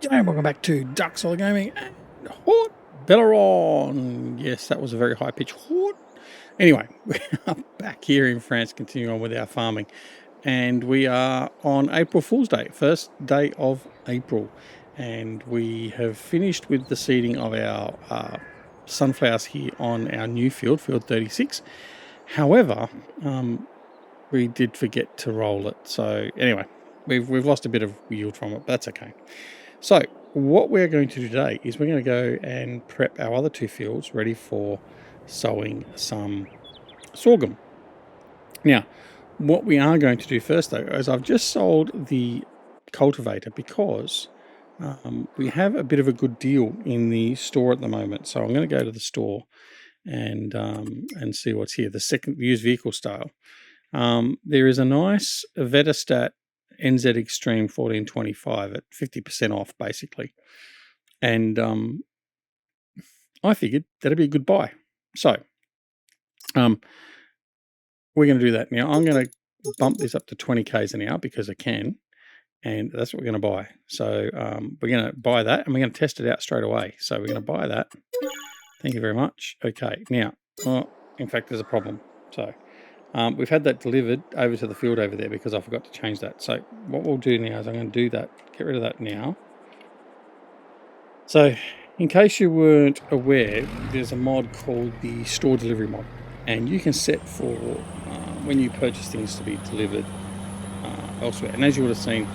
And welcome back to Duck Solar Gaming and Haut-Beyleron. Yes, that was a very high pitch. Anyway, we are back here in France, continuing on with our farming, and we are on April Fool's Day, first day of April, and we have finished with the seeding of our sunflowers here on our new field 36. However, we did forget to roll it, so anyway, we've lost a bit of yield from it, but that's okay. So what we're going to do today is we're going to go and prep our other two fields ready for sowing some sorghum. Now, what we are going to do first, though, is I've just sold the cultivator because we have a bit of a good deal in the store at the moment. So I'm going to go to the store and see what's here. The second used vehicle style. There is a nice Vetastat NZ Extreme 1425 at 50% off, basically. And I figured that'd be a good buy. So we're going to do that. Now, I'm going to bump this up to 20 Ks an hour because I can. And that's what we're going to buy. So we're going to buy that and we're going to test it out straight away. So we're going to buy that. Thank you very much. Okay. Now, in fact, there's a problem. So we've had that delivered over to the field over there because I forgot to change that. So what we'll do now is I'm going to do that, get rid of that now. So in case you weren't aware, there's a mod called the store delivery mod, and you can set for when you purchase things to be delivered elsewhere. And as you would have seen,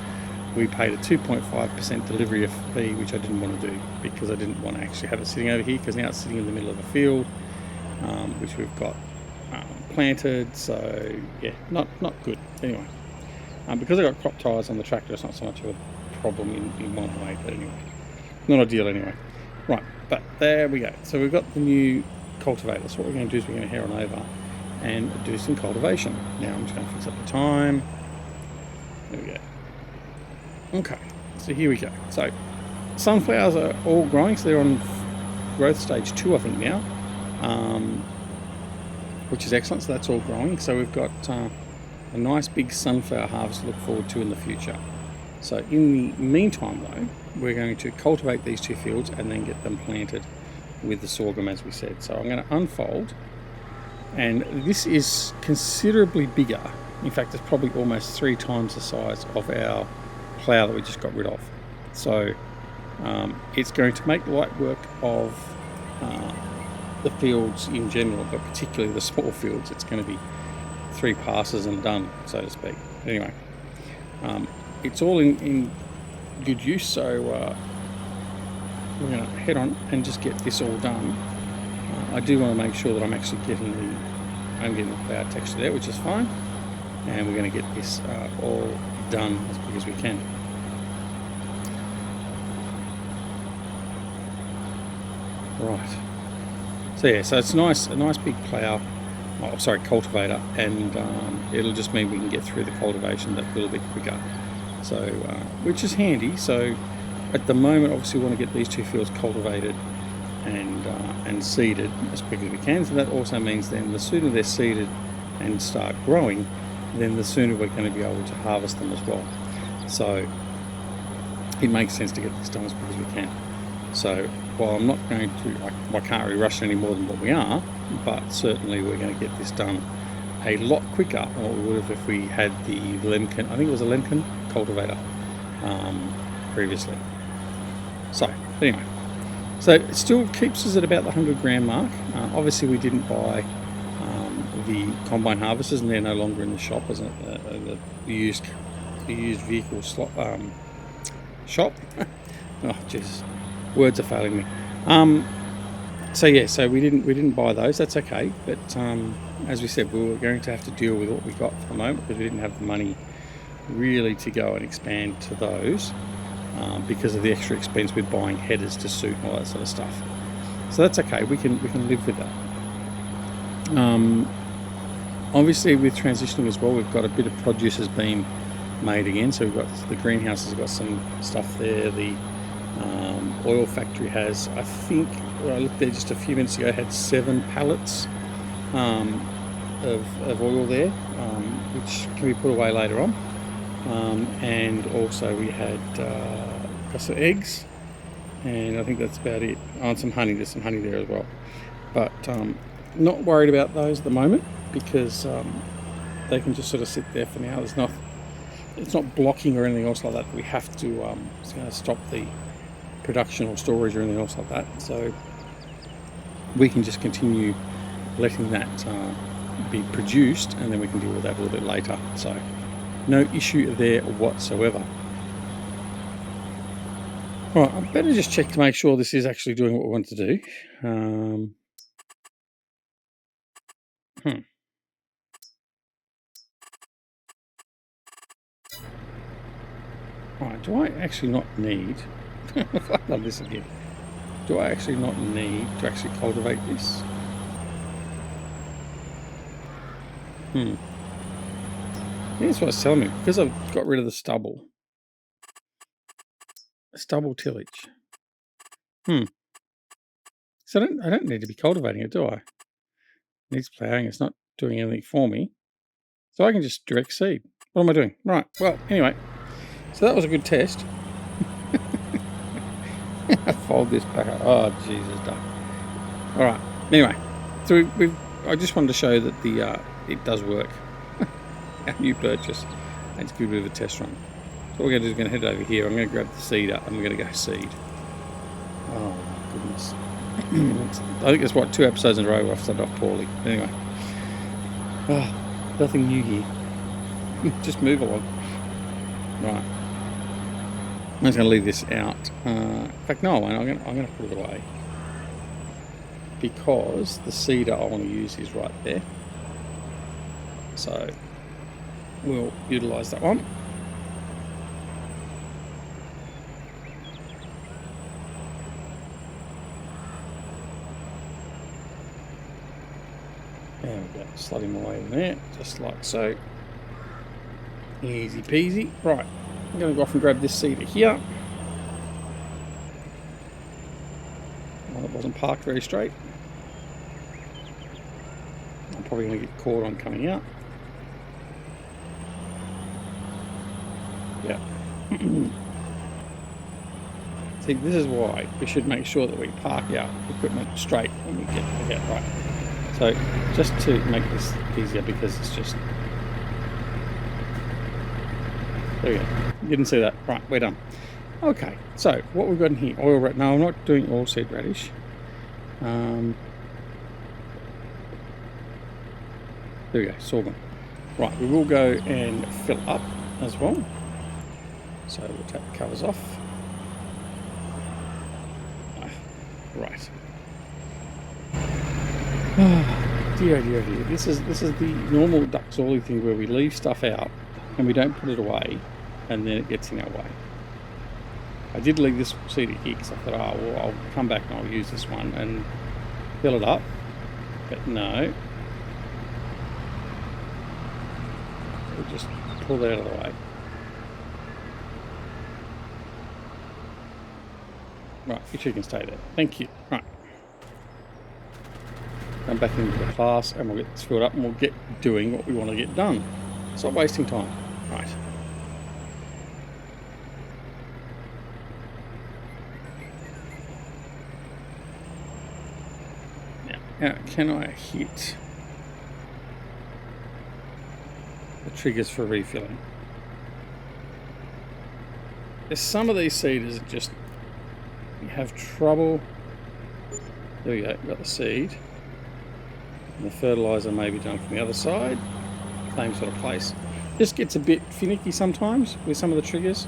we paid a 2.5% delivery fee, which I didn't want to do because I didn't want to actually have it sitting over here, because now it's sitting in the middle of a field, which we've got planted. So yeah, not good. Anyway, because I got crop tires on the tractor, it's not so much of a problem in one way, but anyway, not ideal anyway. Right, but there we go. So we've got the new cultivator. So what we're going to do is we're going to head on over and do some cultivation. Now I'm just going to fix up the time. There we go. Okay, so here we go. So sunflowers are all growing, so they're on growth stage 2, I think now, which is excellent. So that's all growing. So we've got a nice big sunflower harvest to look forward to in the future. So in the meantime, though, we're going to cultivate these two fields and then get them planted with the sorghum, as we said. So I'm going to unfold, and this is considerably bigger. In fact, it's probably almost 3 times the size of our plough that we just got rid of. So it's going to make light work of the fields in general, but particularly the small fields. It's going to be 3 passes and done, so to speak. Anyway, it's all in good use, so we're going to head on and just get this all done. I do want to make sure that I'm actually getting the cloud texture there, which is fine, and we're going to get this all done as quick as we can. Right. So yeah, so it's a nice big plough. Oh, sorry, cultivator, and it'll just mean we can get through the cultivation that little bit quicker. So, which is handy. So, at the moment, obviously, we want to get these two fields cultivated and seeded as quickly as we can. So that also means then the sooner they're seeded and start growing, then the sooner we're going to be able to harvest them as well. So, it makes sense to get this done as quick as we can. So, while I'm not going to, I can't really rush any more than what we are, but certainly we're going to get this done a lot quicker than what we would have if we had the Lemken, I think it was a Lemken cultivator previously. So anyway, so it still keeps us at about the 100 gram mark. Obviously we didn't buy the combine harvesters, and they're no longer in the shop as the used vehicle shop. Oh jeez, words are failing me. So yeah, so we didn't buy those. That's okay, but as we said, we were going to have to deal with what we got for the moment because we didn't have the money really to go and expand to those because of the extra expense with buying headers to suit and all that sort of stuff. So that's okay. We can live with that. Obviously, with transitioning as well, we've got a bit of produce has been made again. So we've got the greenhouse has got some stuff there. The oil factory has, I think, when I looked there just a few minutes ago, had 7 pallets of oil there, which can be put away later on. And also we had got some eggs, and I think that's about it. Oh, and some honey. There's some honey there as well. But not worried about those at the moment because they can just sort of sit there for now. It's not blocking or anything else like that. We have to it's going to stop the production or storage or anything else like that. So we can just continue letting that be produced, and then we can deal with that a little bit later. So no issue there whatsoever. Right, I better just check to make sure this is actually doing what we want to do. Right, do I actually not need... I've done this again. Do I actually not need to actually cultivate this? Yeah, that's what it's telling me. Because I've got rid of the stubble. Stubble tillage. So I don't need to be cultivating it, do I? It needs ploughing. It's not doing anything for me. So I can just direct seed. What am I doing? Right, well, anyway. So that was a good test. Fold this back up. Oh, Jesus, done. All right. Anyway, so I just wanted to show that it does work. Our new purchase. Let's give it a bit of a test run. So what we're going to do is going to head over here. I'm going to grab the seed up and we're going to go seed. Oh my goodness. I think it's what, 2 episodes in a row where I've started off poorly. Anyway. Nothing new here. Just move along. Right. I'm just going to leave this out. In fact, no, I'm going to put it away. Because the seeder I want to use is right there. So we'll utilise that one. There we go. Slide him away in there, just like so. Easy peasy. Right. I'm going to go off and grab this seeder here. Well, it wasn't parked very straight. I'm probably going to get caught on coming out. Yeah. See, this is why we should make sure that we park our equipment straight when we get out right. So, just to make this easier, because it's just... There we go. You didn't see that. Right, we're done. Okay, so what we've got in here, oil radish. No, I'm not doing oilseed radish. There we go, sorghum. Right, we will go and fill up as well. So we'll take the covers off. Right. Dear, dear, dear. This is the normal Duxorley thing where we leave stuff out and we don't put it away, and then it gets in our way. I did leave this seeder here because I thought, oh, well, I'll come back and I'll use this one and fill it up. But no. We'll just pull that out of the way. Right, you two can stay there. Thank you. Right. Come back into the class and we'll get this filled up and we'll get doing what we want to get done. Stop wasting time. Right. Now, can I hit the triggers for refilling? There's some of these seeders that just, you have trouble. There we go, got the seed. And the fertiliser may be done from the other side. Same sort of place. Just gets a bit finicky sometimes with some of the triggers.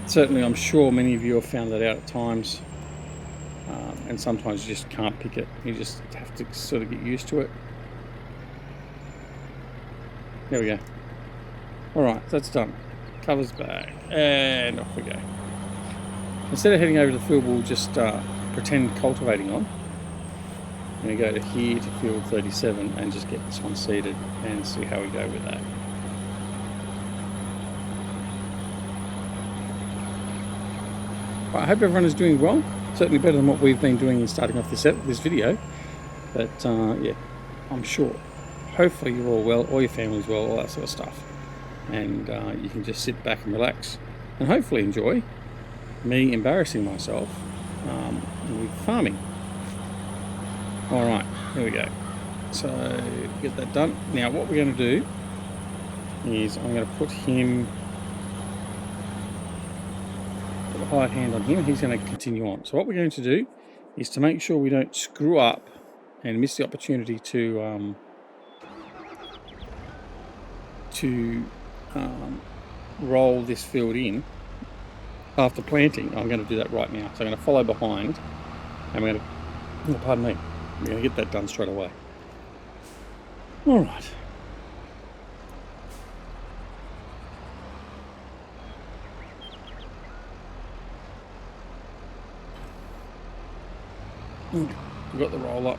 Certainly I'm sure many of you have found that out at times. And sometimes you just can't pick it. You just have to sort of get used to it. There we go. Alright, that's done. Covers back. And off we go. Instead of heading over to the field, we'll just pretend cultivating on. I'm going to go to here to field 37 and just get this one seeded and see how we go with that. Well, I hope everyone is doing well. Certainly better than what we've been doing in starting off this video. But yeah, I'm sure. Hopefully you're all well, all your family's well, all that sort of stuff. And you can just sit back and relax and hopefully enjoy me embarrassing myself with farming. Alright, here we go. So get that done. Now what we're going to do is I'm going to put him, put the hired hand on him. He's going to continue on. So what we're going to do is to make sure we don't screw up and miss the opportunity to roll this field in after planting. I'm going to do that right now. So I'm going to follow behind and we're going to, oh, pardon me, we're going to get that done straight away. All right. We've got the roll up,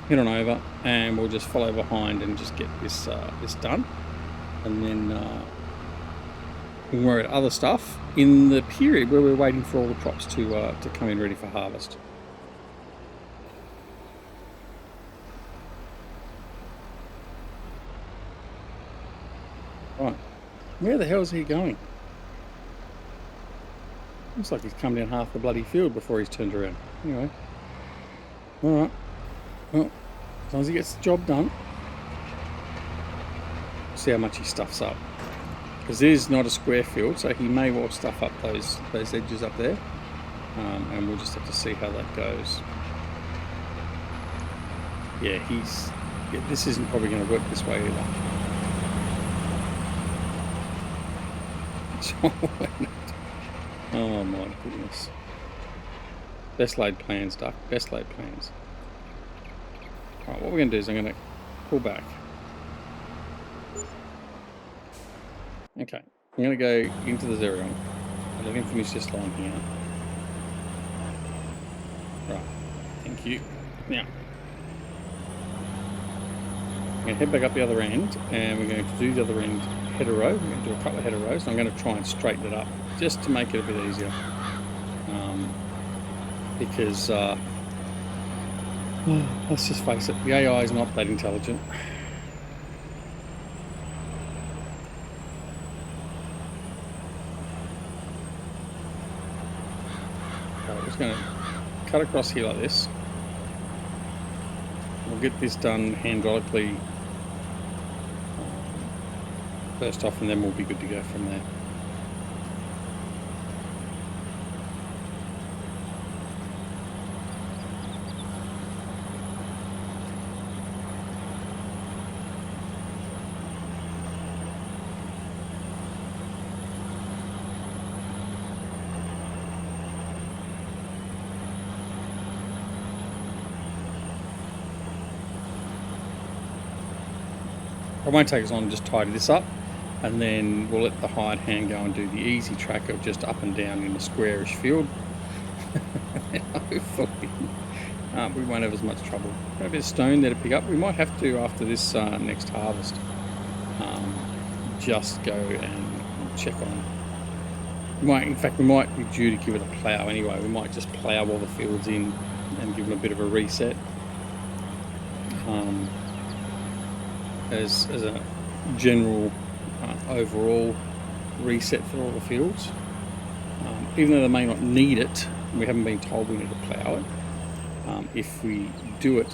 head on over, and we'll just follow behind and just get this this done, and then we'll worry about other stuff in the period where we're waiting for all the crops to come in ready for harvest. Right, where the hell is he going? Looks like he's come down half the bloody field before he's turned around. Anyway. Alright, well, as long as he gets the job done, see how much he stuffs up. Because it is not a square field, so he may well stuff up those edges up there. And we'll just have to see how that goes. Yeah, this isn't probably going to work this way either. Oh my goodness. Best laid plans, Duck. Best laid plans. Alright, what we're going to do is I'm going to pull back. Okay, I'm going to go into the Xerion. Let him finish this line here. Right, thank you. Now, I'm going to head back up the other end, and we're going to do the other end header row. We're going to do a couple of header rows, and I'm going to try and straighten it up, just to make it a bit easier. Because, let's just face it, the AI is not that intelligent. Okay, I'm just going to cut across here like this. We'll get this done hydraulically first off, and then we'll be good to go from there. It won't take us long to just tidy this up, and then we'll let the hired hand go and do the easy track of just up and down in a squarish field. Hopefully we won't have as much trouble. Got a bit of stone there to pick up. We might have to, after this next harvest, just go and check on. In fact, we might be due to give it a plough anyway. We might just plough all the fields in and give them a bit of a reset. As a general overall reset for all the fields, even though they may not need it, we haven't been told we need to plough it. If we do it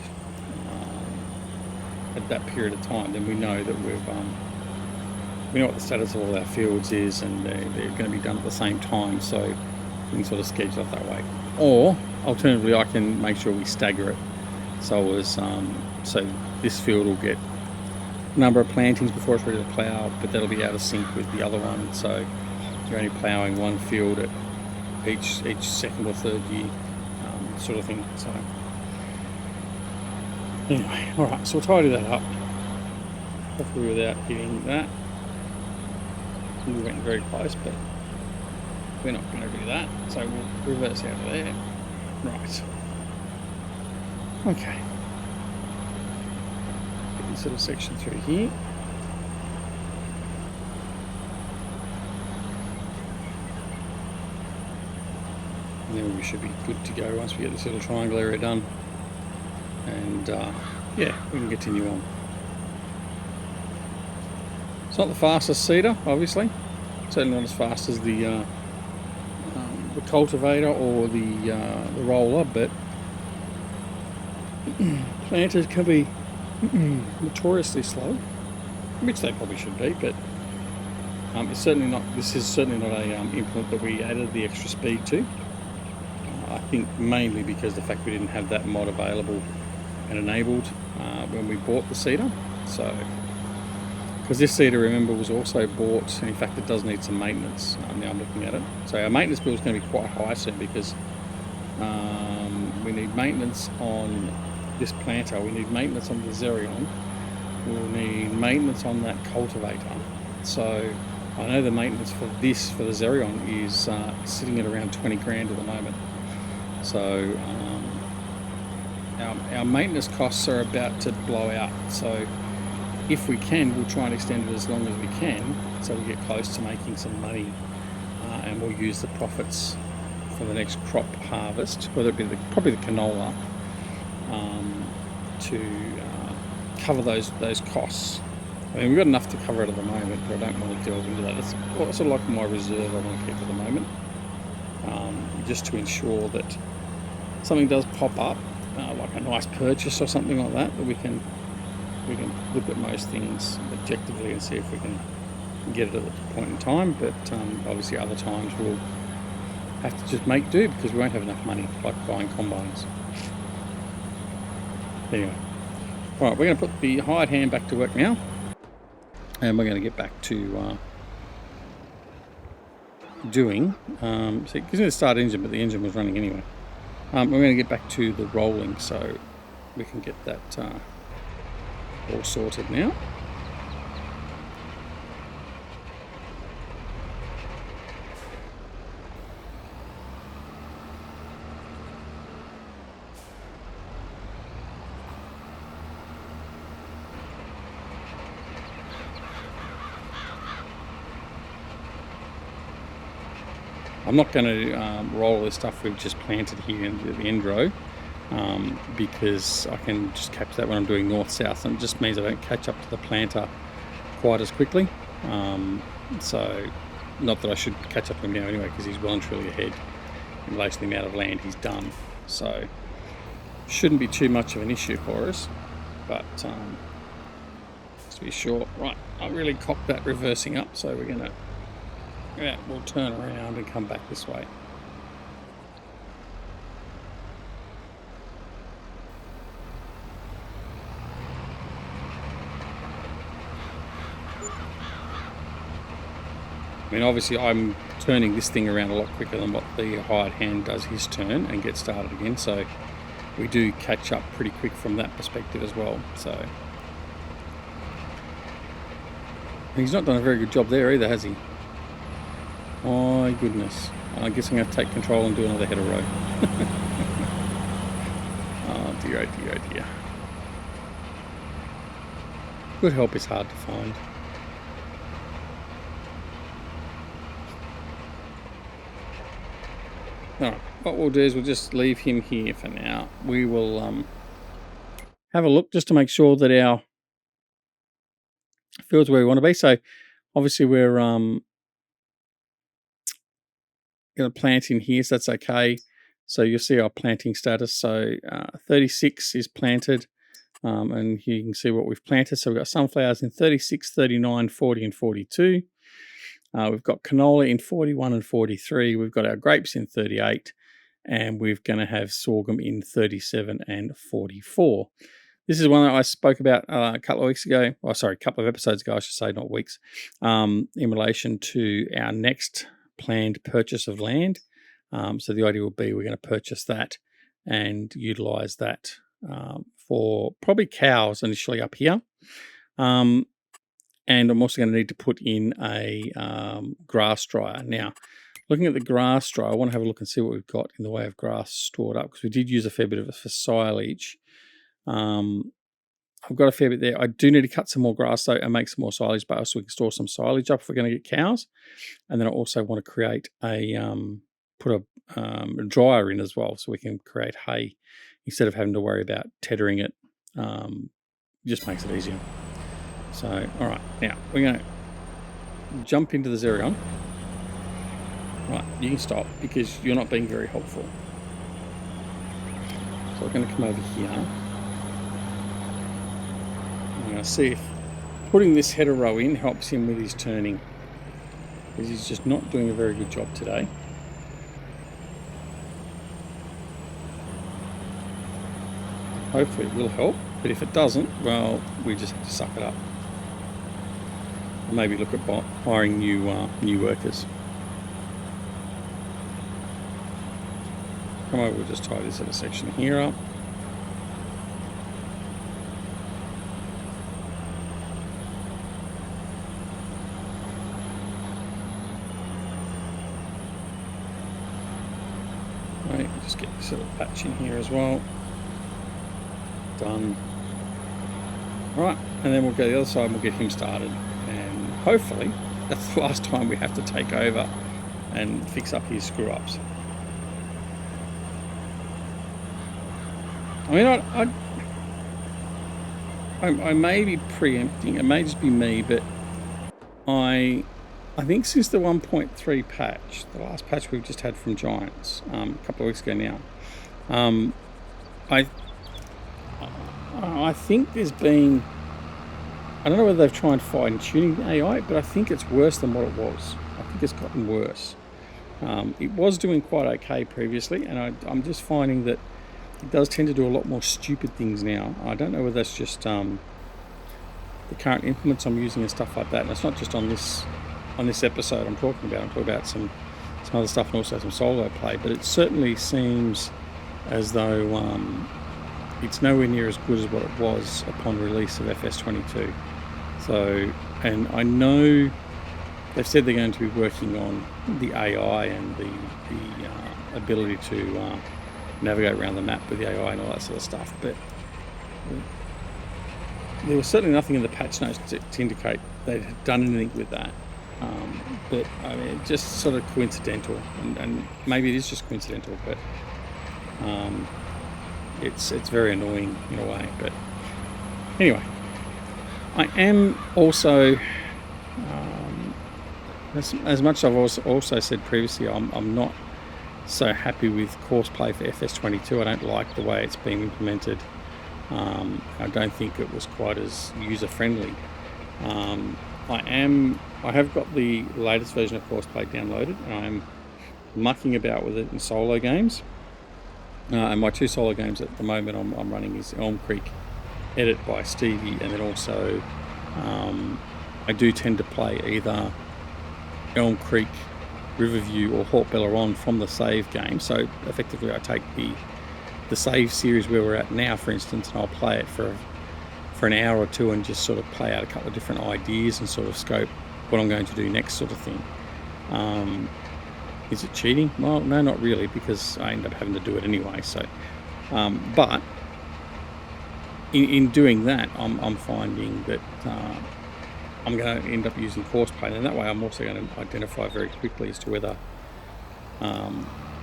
at that period of time, then we know that we know what the status of all our fields is, and they're going to be done at the same time, so we can sort of schedule it that way. Or alternatively, I can make sure we stagger it so this field will get number of plantings before it's ready to plough, but that'll be out of sync with the other one, so you're only ploughing one field at each second or third year, sort of thing. So anyway, all right, so we'll tidy that up, hopefully without hitting that. We went very close, but we're not going to do that, so we'll reverse out of there. Right, okay. Sort of section through here. And then we should be good to go once we get this little triangle area done. And yeah, we can continue on. It's not the fastest seeder, obviously, Certainly not as fast as the cultivator or the roller, but planters can be notoriously slow, which they probably should be, but it's certainly not. This is certainly not a implement that we added the extra speed to. I think mainly because the fact we didn't have that mod available and enabled when we bought the seeder. So, because this seeder, remember, was also bought, and in fact it does need some maintenance. Now I'm looking at it. So our maintenance bill is going to be quite high soon, because we need maintenance on this planter, we need maintenance on the Xerion, we'll need maintenance on that cultivator. So I know the maintenance for the Xerion is sitting at around 20 grand at the moment. So our maintenance costs are about to blow out. So if we can, we'll try and extend it as long as we can, so we get close to making some money, and we'll use the profits for the next crop harvest, whether it be probably the canola, to cover those costs. I mean, we've got enough to cover it at the moment, but I don't want to delve into that. It's sort of like my reserve I want to keep at the moment, just to ensure that something does pop up, like a nice purchase or something like that, that we can look at most things objectively and see if we can get it at the point in time. But obviously other times we'll have to just make do, because we won't have enough money, like buying combines. Anyway, all right, we're going to put the hired hand back to work now, and we're going to get back to doing, so it gives me the start engine, but the engine was running anyway. We're going to get back to the rolling, so we can get that all sorted now. I'm not going to roll this stuff we've just planted here in the end row, because I can just capture that when I'm doing north-south, and it just means I don't catch up to the planter quite as quickly. So, not that I should catch up to him now anyway, because he's well and truly ahead in relation to the amount of land he's done. So, shouldn't be too much of an issue for us, but just to be sure. Right, I really cocked that reversing up, so we're going to, yeah, we'll turn around and come back this way. I mean, obviously I'm turning this thing around a lot quicker than what the hired hand does his turn and get started again, so we do catch up pretty quick from that perspective as well. So he's not done a very good job there either, has he? My goodness. I guess I'm going to take control and do another header row. Oh dear, oh dear, oh dear. Good help is hard to find. Alright, what we'll do is we'll just leave him here for now. We will have a look just to make sure that our field's where we want to be. So obviously we're going to plant in here, so that's okay. So you'll see our planting status. So 36 is planted, and here you can see what we've planted. So we've got sunflowers in 36, 39, 40 and 42. We've got canola in 41 and 43. We've got our grapes in 38, and we're going to have sorghum in 37 and 44. This is one that I spoke about a couple of weeks ago. Oh, sorry, a couple of episodes ago, I should say, not weeks, in relation to our next planned purchase of land. So the idea will be we're going to purchase that and utilize that for probably cows initially up here. And I'm also going to need to put in a grass dryer. Now, looking at the grass dryer, I want to have a look and see what we've got in the way of grass stored up, because we did use a fair bit of it for silage. I've got a fair bit there. I do need to cut some more grass though and make some more silage bales so we can store some silage up if we're going to get cows. And then I also want to create put a dryer in as well, so we can create hay instead of having to worry about tethering it. It just makes it easier. So, all right, now we're going to jump into the Xerion Right, you can stop because you're not being very helpful. So we're going to come over here. I'm going to see if putting this header row in helps him with his turning, because he's just not doing a very good job today. Hopefully it will help, but if it doesn't, well, we just have to suck it up. Or maybe look at hiring new workers. Come over, we'll just tie this little section here up. Right, just get this little patch in here as well. Done. Right, and then we'll go to the other side and we'll get him started. And hopefully that's the last time we have to take over and fix up his screw-ups. I mean, I may be preempting, it may just be me, but I think since the 1.3 patch, the last patch we've just had from Giants, a couple of weeks ago now, I think there's been, I don't know whether they've tried fine-tuning AI, but I think it's worse than what it was. I think it's gotten worse. It was doing quite okay previously, and I'm just finding that it does tend to do a lot more stupid things now. I don't know whether that's just the current implements I'm using and stuff like that. And it's not just on this episode I'm talking about some other stuff and also some solo play. But it certainly seems as though it's nowhere near as good as what it was upon release of FS22. So, and I know they've said they're going to be working on the AI and the ability to navigate around the map with the AI and all that sort of stuff, but there was certainly nothing in the patch notes to indicate they had done anything with that. But I mean, it's just sort of coincidental, and maybe it is just coincidental, but it's very annoying in a way. But anyway, I am also as much as I've also said previously, I'm not so happy with courseplay for FS22. I don't like the way it's been implemented. I don't think it was quite as user friendly. I have got the latest version of courseplay downloaded, and I'm mucking about with it in solo games. And my two solo games at the moment I'm running is Elm Creek Edit by Stevie, and then also I do tend to play either Elm Creek, Riverview or Haut-Beyleron from the save game. So effectively I take the save series where we're at now, for instance, and I'll play it for an hour or two and just sort of play out a couple of different ideas and sort of scope what I'm going to do next, sort of thing. Is it cheating? Well, no, not really, because I end up having to do it anyway. So but in doing that, I'm finding that I'm going to end up using courseplay, and that way I'm also going to identify very quickly as to whether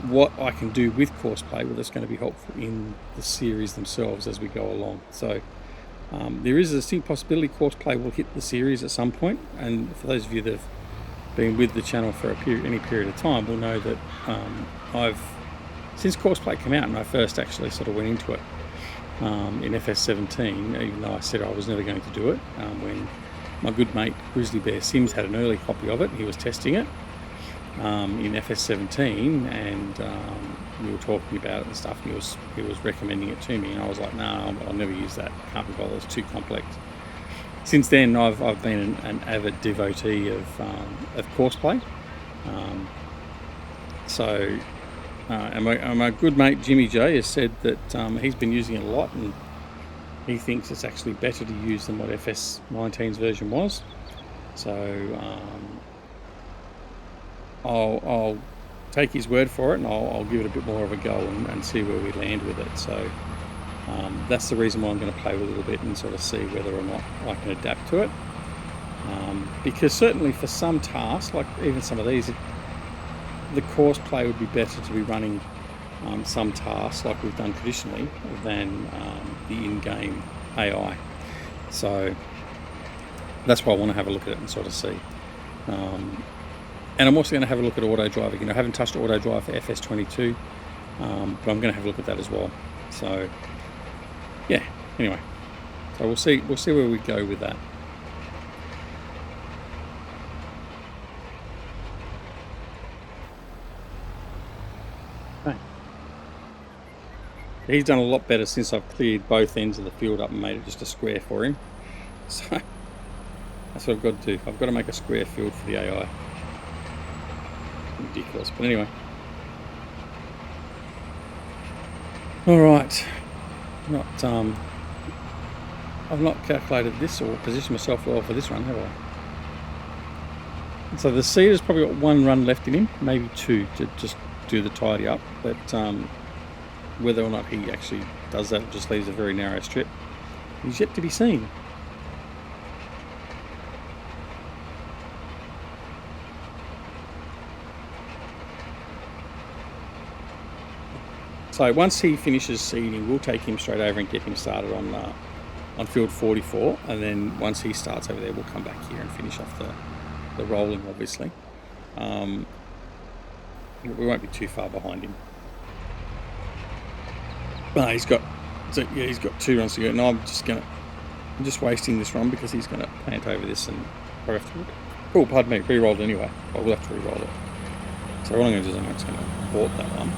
what I can do with courseplay, whether it's going to be helpful in the series themselves as we go along. So there is a distinct possibility courseplay will hit the series at some point, and for those of you that have been with the channel for any period of time will know that since courseplay came out and I first actually sort of went into it in FS17, even though I said I was never going to do it, when my good mate Grizzly Bear Sims had an early copy of it. He was testing it in FS17, and we were talking about it and stuff. He was recommending it to me, and I was like, no, I'll never use that. Can't be bothered. It's too complex. Since then, I've been an avid devotee of courseplay. And my good mate Jimmy J has said that he's been using it a lot, and he thinks it's actually better to use than what FS19's version was. So I'll take his word for it, and I'll give it a bit more of a go and see where we land with it. So that's the reason why I'm going to play with it a little bit and sort of see whether or not I can adapt to it. Because certainly for some tasks, like even some of these, the course play would be better to be running some tasks like we've done traditionally than the in-game AI. So that's why I want to have a look at it and sort of see. And I'm also going to have a look at auto drive again. I haven't touched auto drive for FS22, but I'm going to have a look at that as well. So yeah, anyway, so we'll see where we go with that. Okay. He's done a lot better since I've cleared both ends of the field up and made it just a square for him. So that's what I've got to do. I've got to make a square field for the AI. Ridiculous, but anyway. All right. I've not calculated this or positioned myself well for this run, have I? So the seeder's probably got one run left in him, maybe two, to just do the tidy up. But whether or not he actually does that, just leaves a very narrow strip, is yet to be seen. So once he finishes seeding, we'll take him straight over and get him started on field 44, and then once he starts over there, we'll come back here and finish off the rolling, obviously. We won't be too far behind him. He's got 2 runs to go. No, I'm just wasting this run because he's going to plant over this and probably have to. Oh, pardon me, re-rolled anyway. But we'll have to re-roll it. So what I'm going to do is I'm just going to abort that one.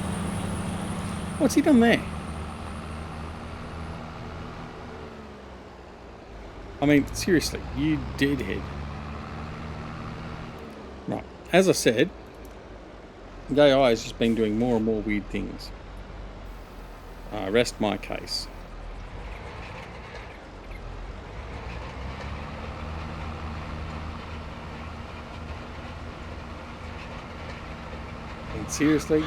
What's he done there? I mean, seriously, you deadhead. Right, as I said, the AI has just been doing more and more weird things. Rest my case. And seriously?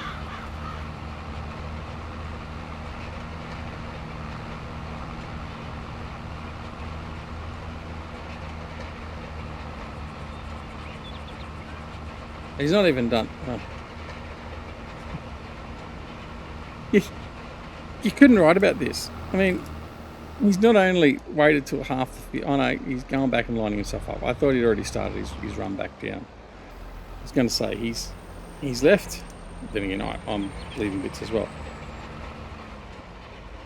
He's not even done. Oh. You couldn't write about this. I mean, he's not only waited till half the field. Oh no, he's going back and lining himself up. I thought he'd already started his run back down. I was going to say he's left. Then again, I'm leaving bits as well.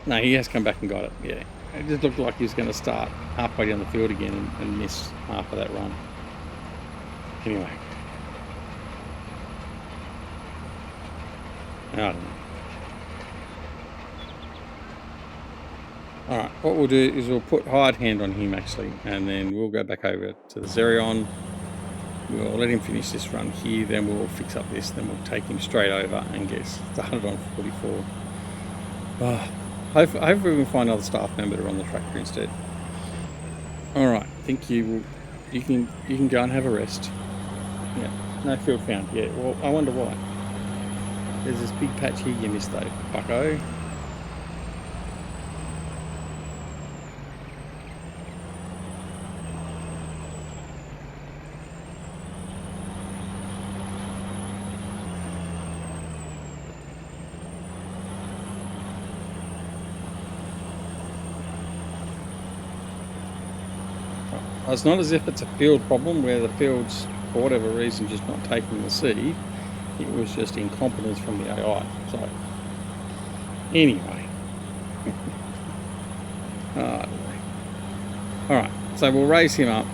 No, he has come back and got it. Yeah, it just looked like he was going to start halfway down the field again and miss half of that run. Anyway. I don't know. Alright, what we'll do is we'll put hired hand on him actually, and then we'll go back over to the Xerion. We'll let him finish this run here, then we'll fix up this, then we'll take him straight over and get started on 44. Hopefully we can find another staff member to run the tractor instead. Alright, I think you can go and have a rest. Yeah, no field found. Yeah, well, I wonder why. There's this big patch here you missed though, bucko. It's not as if it's a field problem where the field's, for whatever reason, just not taking the seed. It was just incompetence from the AI. So, anyway. Alright, so we'll raise him up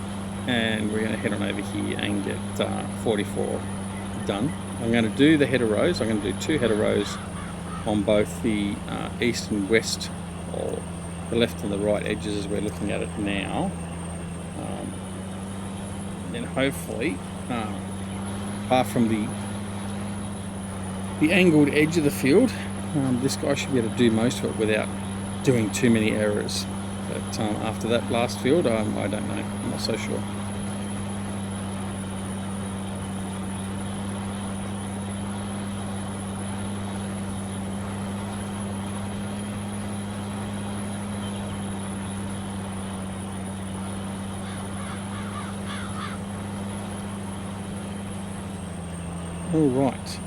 and we're going to head on over here and get 44 done. I'm going to do the header rows. I'm going to do 2 header rows on both the east and west, or the left and the right edges as we're looking at it now. And hopefully, apart from the angled edge of the field, this guy should be able to do most of it without doing too many errors. But after that last field, I don't know. I'm not so sure. All right.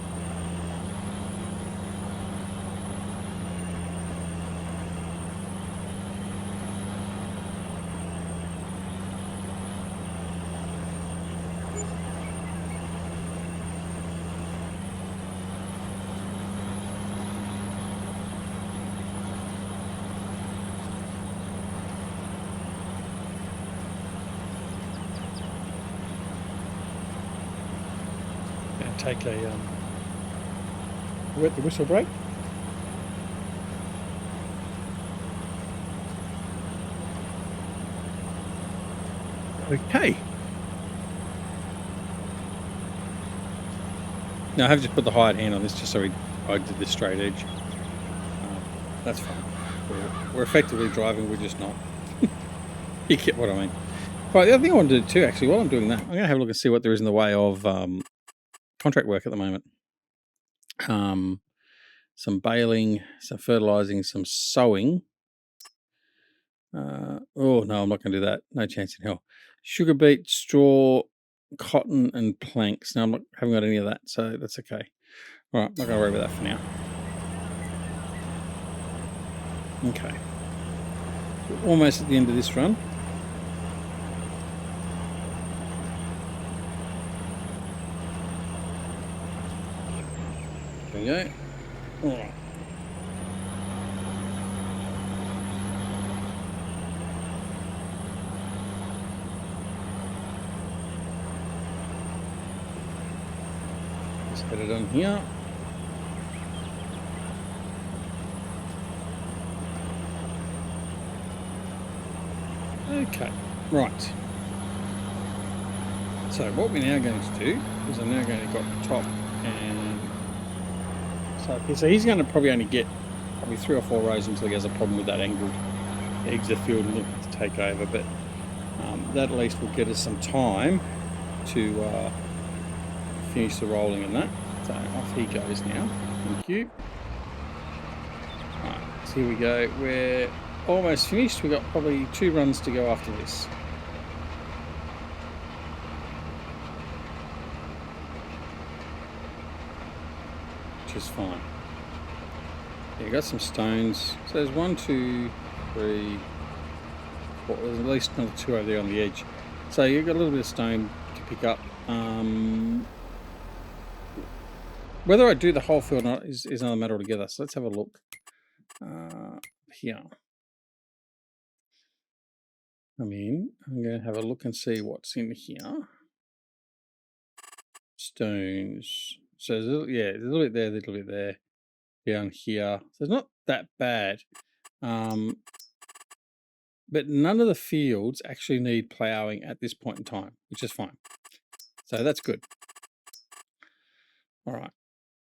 going to take a wet the whistle break. Okay. Now I have just put the hired hand on this just so I did the straight edge. That's fine. We're effectively driving, we're just not. You get what I mean. Right, the other thing I want to do too, actually, while I'm doing that, I'm going to have a look and see what there is in the way of contract work at the moment. Some baling, some fertilizing, some sowing. Oh no, I'm not going to do that. No chance in hell. Sugar beet, straw, cotton, and planks. Now haven't got any of that, so that's okay. All right, not going to worry about that for now. Okay, we're almost at the end of this run. There we go. All right. Let's get it on here. Okay, right. So what we're now going to do is I'm now going to go up the top and so he's going to probably only get probably 3 or 4 rows until he has a problem with that angled exit field and looking to take over, but that at least will get us some time to finish the rolling and that. So off he goes now. Thank you. Right, so here we go. We're almost finished. We've got probably 2 runs to go after this. Which is fine. Yeah, you got some stones. So there's 1, 2, 3, 4. There's at least another 2 over there on the edge. So you've got a little bit of stone to pick up. Whether I do the whole field or not is another matter altogether. So let's have a look here. I'm going to have a look and see what's in here. Stones. So there's a little bit there, a little bit there, down here. So it's not that bad. But none of the fields actually need ploughing at this point in time, which is fine. So that's good. All right.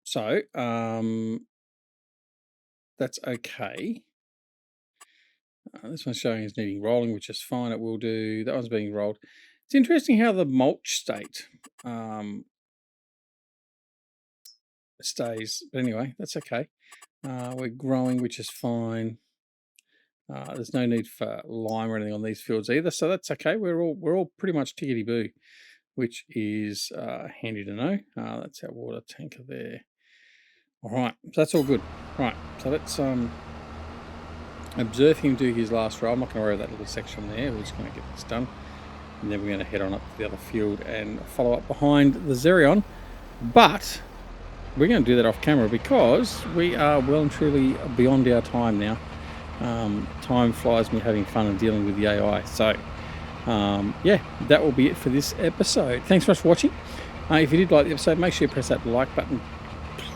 So that's okay. This one's showing is needing rolling, which is fine. It will do. That one's being rolled. It's interesting how the mulch state stays. But anyway, that's okay. We're growing, which is fine. There's no need for lime or anything on these fields either, so that's okay. We're all pretty much tickety boo, which is handy to know. That's our water tanker there. All right, so that's all good. Right, so let's observe him do his last row. I'm not going to worry about that little section there. We're just going to get this done, and then we're going to head on up to the other field and follow up behind the Xerion. But we're going to do that off camera because we are well and truly beyond our time now. Time flies when you're having fun and dealing with the AI. So yeah, that will be it for this episode. Thanks so much for watching. If you did like the episode, make sure you press that like button,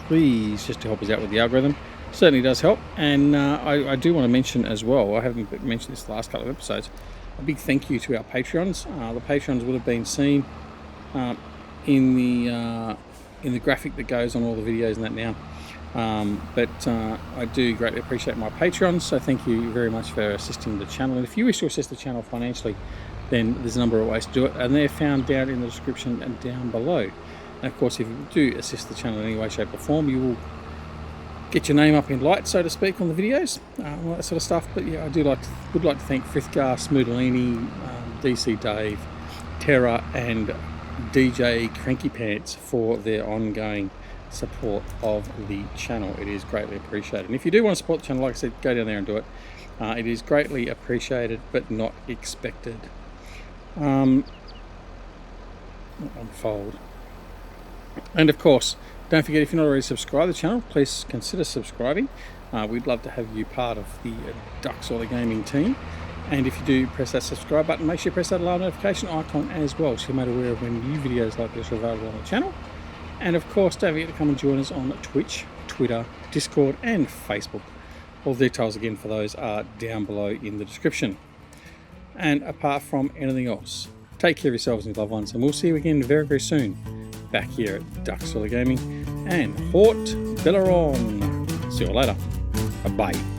please, just to help us out with the algorithm. Certainly does help. And I do want to mention as well, I haven't mentioned this the last couple of episodes, a big thank you to our Patreons. The Patreons would have been seen in the graphic that goes on all the videos and that now. But I do greatly appreciate my Patreons, so thank you very much for assisting the channel. And if you wish to assist the channel financially, then there's a number of ways to do it, and they're found down in the description and down below. And of course, if you do assist the channel in any way, shape or form, you will get your name up in lights, so to speak, on the videos, all that sort of stuff. But yeah, I would like to thank Frithgar, Smoodalini, DC Dave, Terra and DJ Cranky Pants for their ongoing support of the channel. It is greatly appreciated. And if you do want to support the channel, like I said, go down there and do it. It is greatly appreciated but not expected. Unfold. And of course, don't forget, if you're not already subscribed to the channel, please consider subscribing. We'd love to have you part of the Ducks or the gaming team. And if you do press that subscribe button, make sure you press that alarm notification icon as well, so you're made aware of when new videos like this are available on the channel. And of course, don't forget to come and join us on Twitch, Twitter, Discord, and Facebook. All the details again for those are down below in the description. And apart from anything else, take care of yourselves and your loved ones, and we'll see you again very, very soon back here at Duck Gaming and Haut-Beyleron. See you later. Bye.